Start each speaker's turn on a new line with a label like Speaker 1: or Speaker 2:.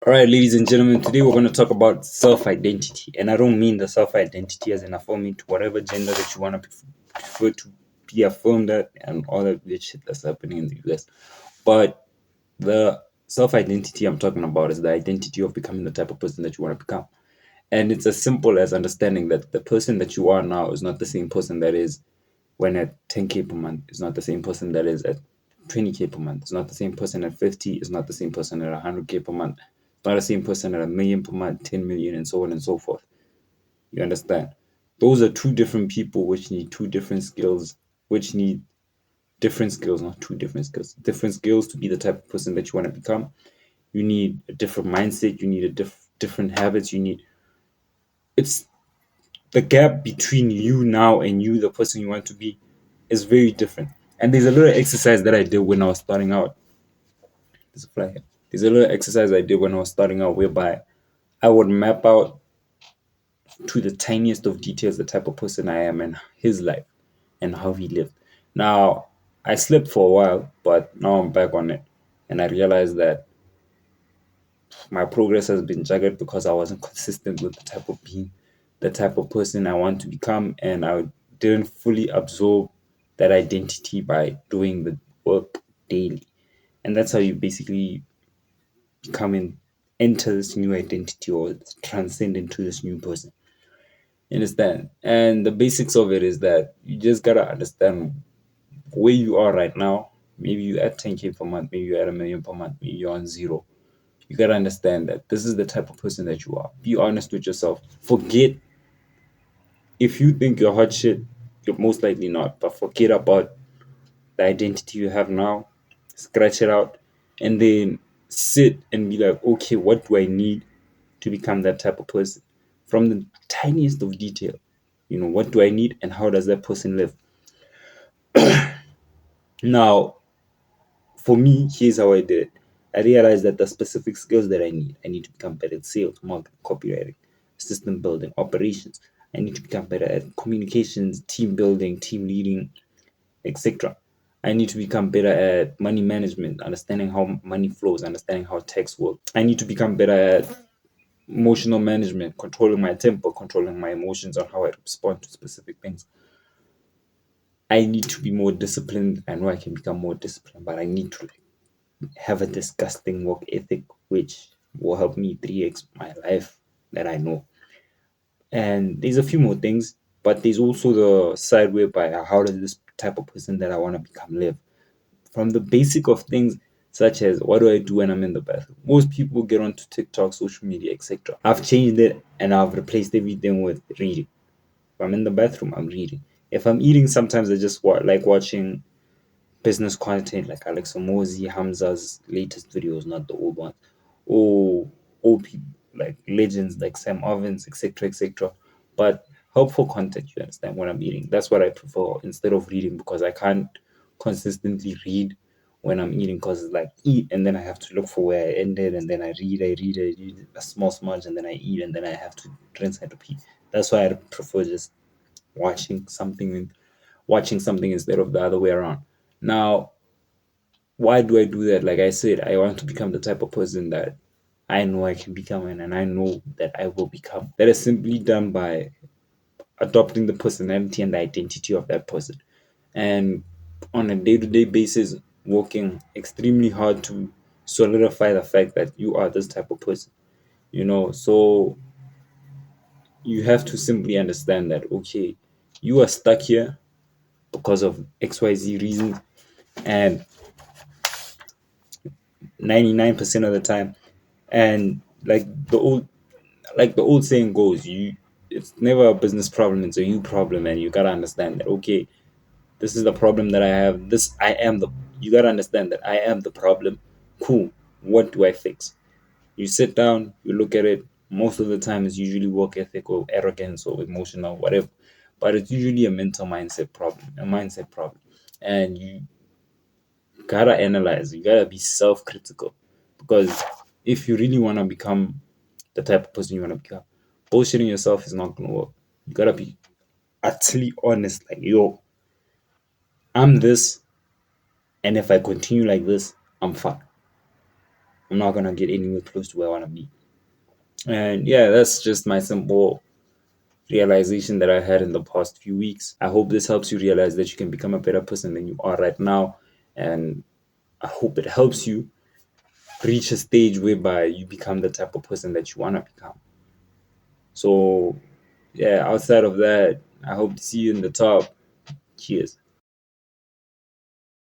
Speaker 1: All right, ladies and gentlemen, today we're going to talk about self identity. And I don't mean the self identity as in affirming to whatever gender that you want to prefer to be affirmed at and all that weird shit that's happening in the US. But the self identity I'm talking about is the identity of becoming the type of person that you want to become. And it's as simple as understanding that the person that you are now is not the same person that is when at 10K per month, it's not the same person that is at 20K per month, it's not the same person at 50, it's not the same person at 100K per month, it's not the same person at a million per month, 10 million, and so on and so forth. You understand? Those are two different people which need two different skills, which need different skills, not two different skills to be the type of person that you want to become. You need a different mindset, you need different habits, you need it's the gap between you now and you, the person you want to be, is very different. And there's a little exercise that I did when I was starting out. There's a fly here. There's a little exercise I did when I was starting out whereby I would map out to the tiniest of details the type of person I am and his life and how he lived. Now, I slept for a while, but now I'm back on it. And I realized that my progress has been jagged because I wasn't consistent with the type of being, the type of person I want to become, and I didn't fully absorb that identity by doing the work daily. And that's how you basically become and enter this new identity or transcend into this new person. You understand? And the basics of it is that you just gotta understand where you are right now. Maybe you're at 10K per month, maybe you're at a million per month, maybe you're on zero. You gotta understand that this is the type of person that you are. Be honest with yourself. Forget if you think you're hot shit, you're most likely not. But forget about the identity you have now. Scratch it out, and then sit and be like, okay, what do I need to become that type of person? From the tiniest of detail, what do I need, and how does that person live? Now, for me, here's how I did it. I realized that the specific skills that I need to become better at sales, marketing, copywriting, system building, operations. I need to become better at communications, team building, team leading, etc. I need to become better at money management, understanding how money flows, understanding how tax works. I need to become better at emotional management, controlling my temper, controlling my emotions, on how I respond to specific things. I need to be more disciplined. I know I can become more disciplined, but I need to have a disgusting work ethic, which will help me 3x my life that I know. And there's a few more things, but there's also the side whereby how does this type of person that I want to become live? From the basic of things such as what do I do when I'm in the bathroom? Most people get onto TikTok, social media, etc. I've changed it and I've replaced everything with reading. If I'm in the bathroom, I'm reading. If I'm eating, sometimes I just like watching business content like Alex Omozi, Hamza's latest videos, not the old ones, or old people like legends like Sam Ovens, etc., etc. But helpful content, you understand, when I'm eating. That's what I prefer instead of reading because I can't consistently read when I'm eating because it's like eat and then I have to look for where I ended and then I read a small smudge and then I eat and then I have to rinse and repeat. That's why I prefer just watching something watching something instead of the other way around. Now, why do I do that? Like I said, I want to become the type of person that I know I can become and I know that I will become. That is simply done by adopting the personality and the identity of that person. And on a day to day basis, working extremely hard to solidify the fact that you are this type of person. So you have to simply understand that, okay, you are stuck here because of XYZ reasons. And 99% of the time, and like the old saying goes, it's never a business problem, it's a you problem, and you gotta understand that, okay, this is the problem that I have, you gotta understand that I am the problem. Cool, what do I fix? You sit down, you look at it. Most of the time it's usually work ethic or arrogance or emotional whatever, but it's usually a mental mindset problem. And you gotta analyze, you gotta be self-critical, because if you really want to become the type of person you want to become, bullshitting yourself is not gonna work. You gotta be utterly honest, like, yo, I'm this, and if I continue like this, I'm fucked. I'm not gonna get anywhere close to where I wanna be. And yeah, that's just my simple realization that I had in the past few weeks. I hope this helps you realize that you can become a better person than you are right now. And I hope it helps you reach a stage whereby you become the type of person that you want to become. So, yeah, outside of that, I hope to see you in the top. Cheers.